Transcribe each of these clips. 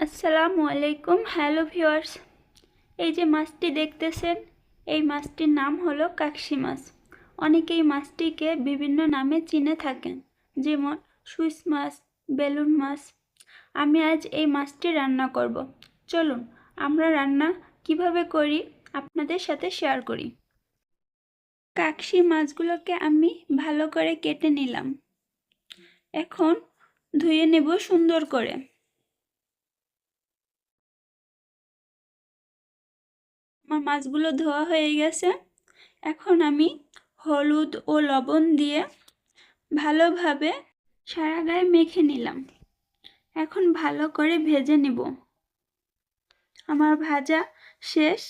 আসসালামু আলাইকুম। Hello viewers, এই যে মাছটি দেখতেছেন, এই মাছটির নাম হলো কাকশি মাছ। অনেকেই মাছটিকে বিভিন্ন নামে চিনে থাকেন, যেমন সুইস মাছ, বেলুন মাছ। আমি আজ এই মাছটি রান্না করব। চলুন আমরা রান্না কিভাবে করি আপনাদের সাথে শেয়ার করি। কাকশি মাছগুলোকে আমি ভালো করে কেটে নিলাম। এখন ধুয়ে নেব সুন্দর করে। আমার মাছগুলো ধোয়া হয়ে গেছে। এখন আমি হলুদ ও লবণ দিয়ে ভালোভাবে সারা গায়ে মেখে নিলাম। এখন ভালো করে ভেজে নেব। আমার ভাজা শেষ।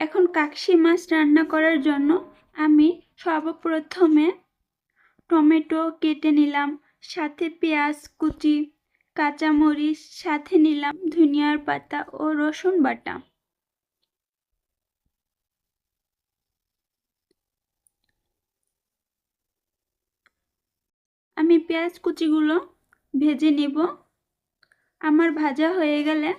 এখন কাকশি মাছ রান্না করার জন্য আমি সর্বপ্রথমে টমেটো কেটে নিলাম, সাথে পেঁয়াজ কুচি, কাঁচামরিচ, সাথে নিলাম ধনিয়ার পাতা ও রসুন বাটা। আমি পেঁয়াজ কুচিগুলো ভেজে নিব। আমার ভাজা হয়ে গেলে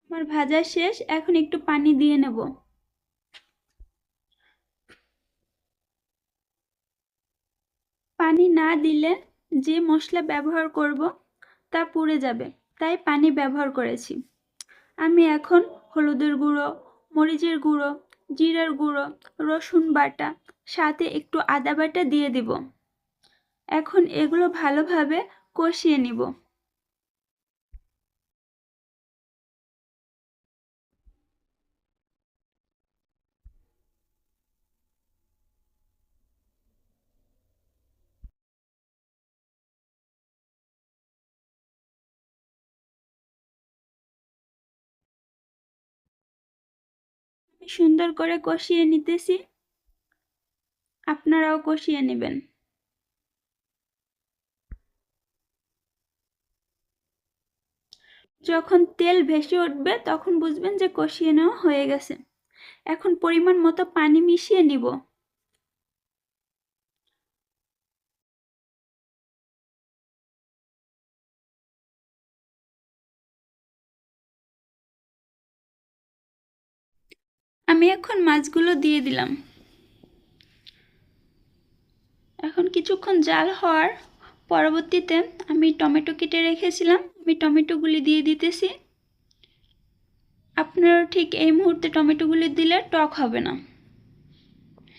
আমার ভাজা শেষ। এখন একটু পানি দিয়ে নেব। পানি না দিলে যে মশলা ব্যবহার করব তা পুড়ে যাবে, তাই পানি ব্যবহার করেছি। আমি এখন হলুদের গুঁড়ো, মরিচের গুঁড়ো, জিরার গুঁড়ো, রসুন বাটা, সাথে একটু আদা বাটা দিয়ে দিব। এখন এগুলো ভালোভাবে কষিয়ে নিব। আমি সুন্দর করে কষিয়ে নিতেছি, আপনারাও কষিয়ে নেবেন। যখন তেল ভেসে উঠবে তখন বুঝবেন যে কষিয়ে নেওয়া হয়ে গেছে। এখন পরিমাণ মতো পানি মিশিয়ে নিব। আমি এখন মাছগুলো দিয়ে দিলাম। এখন কিছুক্ষণ জাল হওয়ার পরবর্তীতে আমি টমেটো কেটে রেখেছিলাম, আমি টমেটোগুলি দিয়ে দিতেছি। আপনারা ঠিক এই মুহূর্তে টমেটোগুলি দিলে টক হবে না,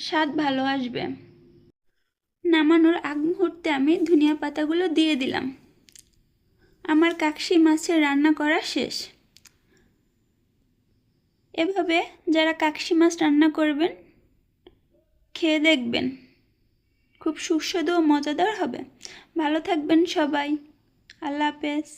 স্বাদ ভালো আসবে। নামানোর আগ মুহূর্তে আমি ধনিয়া পাতাগুলো দিয়ে দিলাম। আমার কাকশি মাছের রান্না করা শেষ। এভাবে যারা কাকশি মাছ রান্না করবেন খেয়ে দেখবেন, খুব সুস্বাদু ও মজাদার হবে। ভালো থাকবেন সবাই। আল্লাহ হাফেজ।